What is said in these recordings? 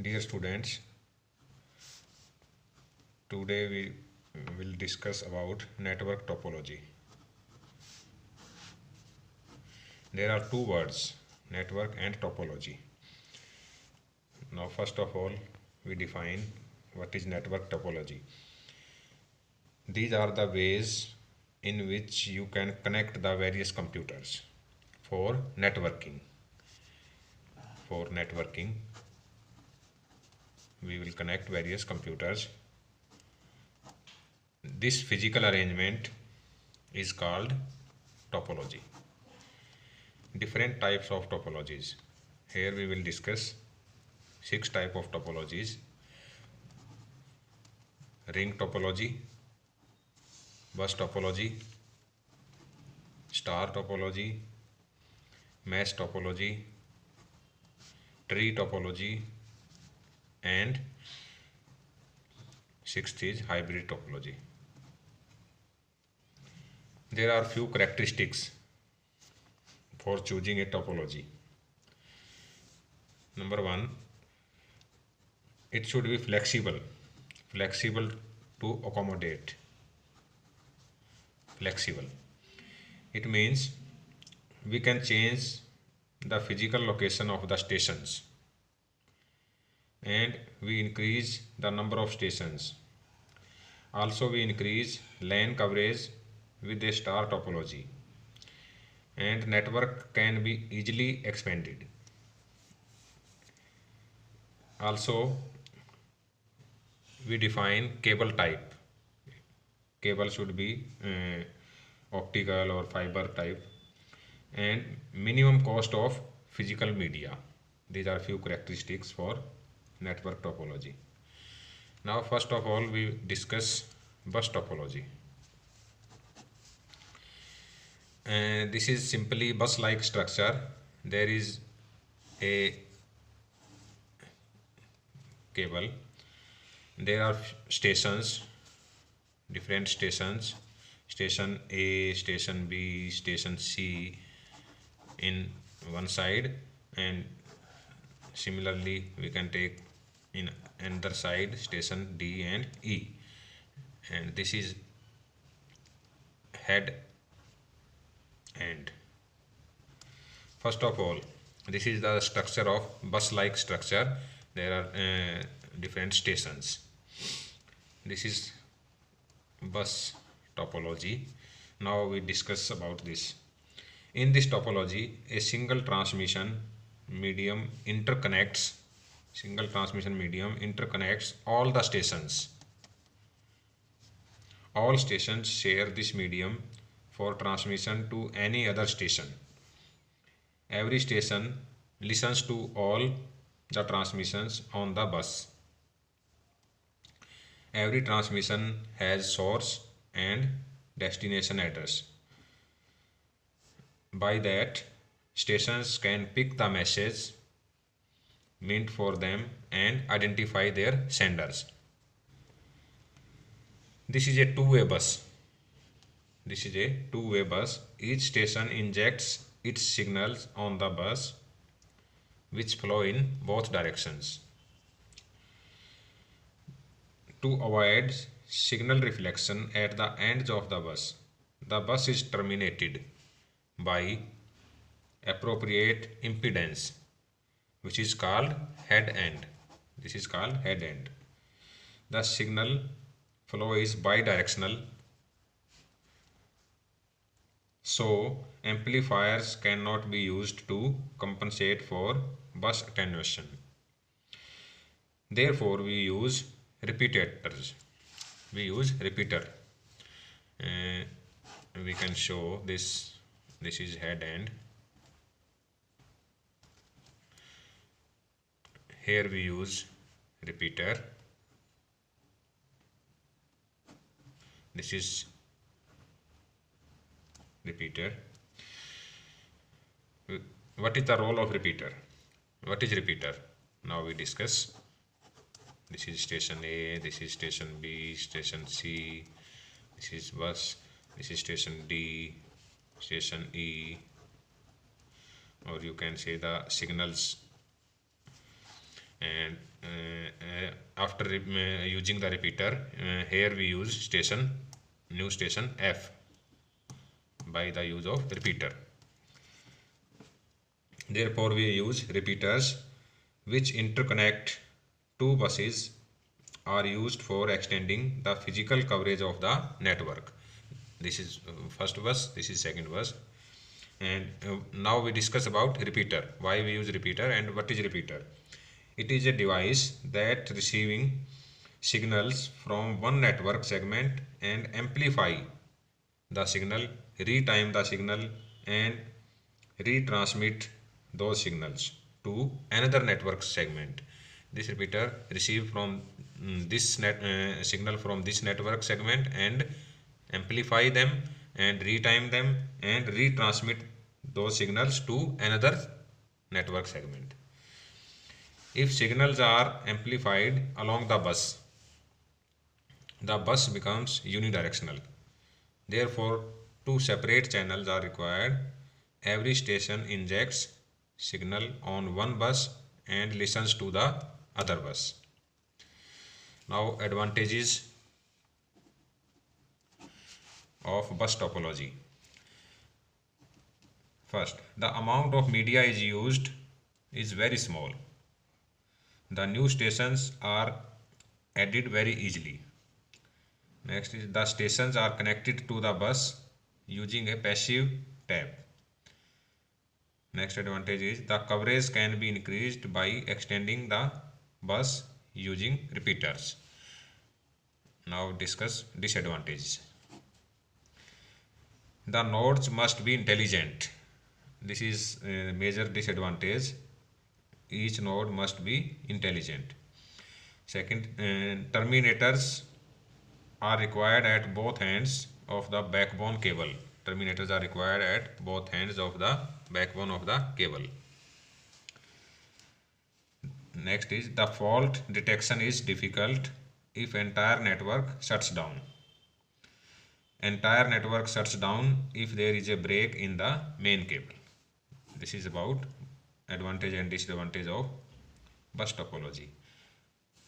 Dear students, today we will discuss about network topology. There are two words, network and topology. Now, first of all, we define what is network topology. These are the ways in which you can connect the various computers for networking. For networking, we will connect various computers. This physical arrangement is called topology. Different types of topologies. Here we will discuss 6 types of topologies: ring topology, bus topology, star topology, mesh topology, tree topology, and sixth is hybrid topology. There are few characteristics for choosing a topology. Number one, it should be flexible to accommodate. Flexible. It means we can change the physical location of the stations and we increase the number of stations. Also, we increase LAN coverage with a star topology, and network can be easily expanded. Also, we define cable type. Cable should be optical or fiber type, and minimum cost of physical media. These are few characteristics for network topology. Now, first of all, we discuss bus topology. This is simply bus-like structure. There is a cable. There are stations, different stations, station A, station B, station C in one side, and similarly we can take in another side station D and E, and this is head end. First of all, this is the structure of bus-like structure. There are different stations. This is bus topology. Now we discuss about this. In this topology, a single transmission medium interconnects all the stations. All stations share this medium for transmission to any other station. Every station listens to all the transmissions on the bus. Every transmission has source and destination address. By that, stations can pick the message meant for them and identify their senders. This is a two-way bus. Each station injects its signals on the bus, which flow in both directions. To avoid signal reflection at the ends of the bus is terminated by appropriate impedance, which is called head end. This is called head end. The signal flow is bidirectional, so amplifiers cannot be used to compensate for bus attenuation. Therefore, we use repeaters. Repeater. We can show this. This is head end. Here we use repeater. This is repeater. What is the role of repeater? What is repeater? Now we discuss. This is station A, this is station B, station C, this is bus, this is station D, station E, or you can say the signals. and after using the repeater, here we use new station F by the use of repeater. Therefore we use repeaters which interconnect two buses are used for extending the physical coverage of the network. This is first bus, this is second bus. And now we discuss about repeater, why we use repeater and what is repeater. It is a device that receiving signals from one network segment and amplify the signal, retime the signal and retransmit those signals to another network segment. This repeater receive from this signal from this network segment and amplify them and retime them and retransmit those signals to another network segment. If signals are amplified along the bus becomes unidirectional. Therefore, two separate channels are required. Every station injects signal on one bus and listens to the other bus. Now, advantages of bus topology. First, the amount of media is used is very small. The new stations are added very easily. Next is the stations are connected to the bus using a passive tab. Next advantage is the coverage can be increased by extending the bus using repeaters. Now discuss disadvantages. The nodes must be intelligent. This is a major disadvantage. Each node must be intelligent. Second, terminators are required at both ends of the backbone cable. Terminators are required at both ends of the backbone of the cable. Next is the fault detection is difficult if entire network shuts down. Entire network shuts down if there is a break in the main cable. This is about advantage and disadvantage of bus topology.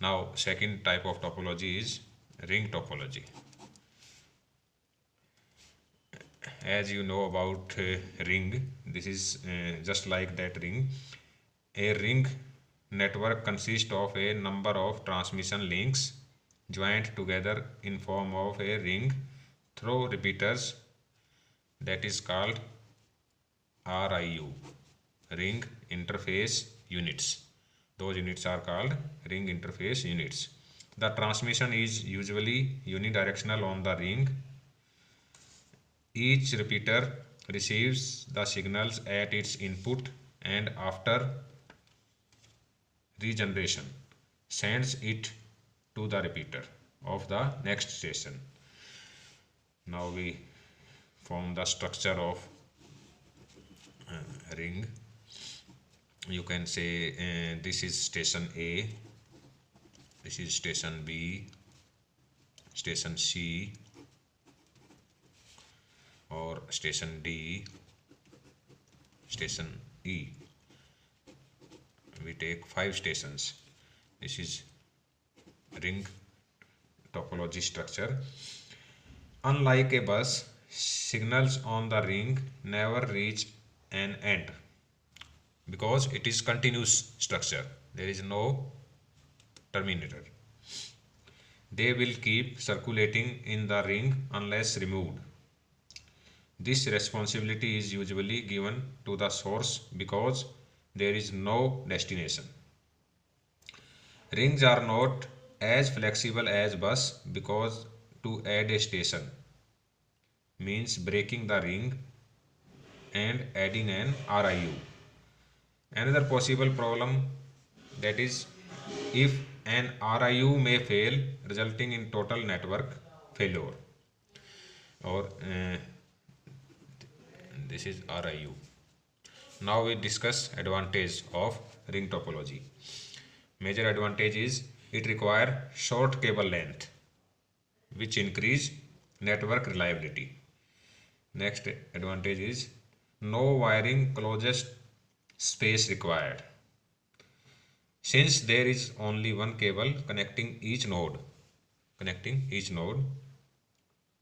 Now, second type of topology is ring topology. As you know about ring, this is just like that ring. A ring network consists of a number of transmission links joined together in form of a ring through repeaters, that is called RIU, ring interface units. Those units are called ring interface units. The transmission is usually unidirectional on the ring. Each repeater receives the signals at its input and after regeneration sends it to the repeater of the next station. Now we form the structure of ring. You can say this is station A, this is station B, station C, or station D, station E. We take 5 stations. This is ring topology structure. Unlike a bus, signals on the ring never reach an end because it is continuous structure. There is no terminator. They will keep circulating in the ring unless removed. This responsibility is usually given to the source because there is no destination. Rings are not as flexible as bus because to add a station means breaking the ring and adding an RIU. Another possible problem, that is if an RIU may fail resulting in total network failure, or this is RIU. Now we discuss advantage of ring topology. Major advantage is it requires short cable length which increase network reliability. Next advantage is no wiring closest space required. since there is only one cable connecting each node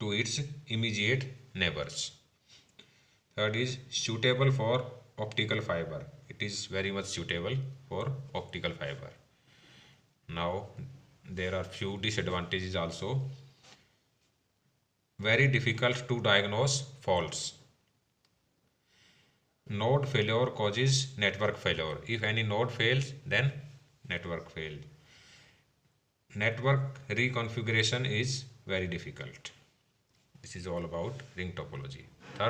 to its immediate neighbors. Third is suitable for optical fiber. It is very much suitable for optical fiber. Now there are few disadvantages also. Very difficult to diagnose faults. Node failure causes network failure. If any node fails, then network failed. Network reconfiguration is very difficult. This is all about ring topology.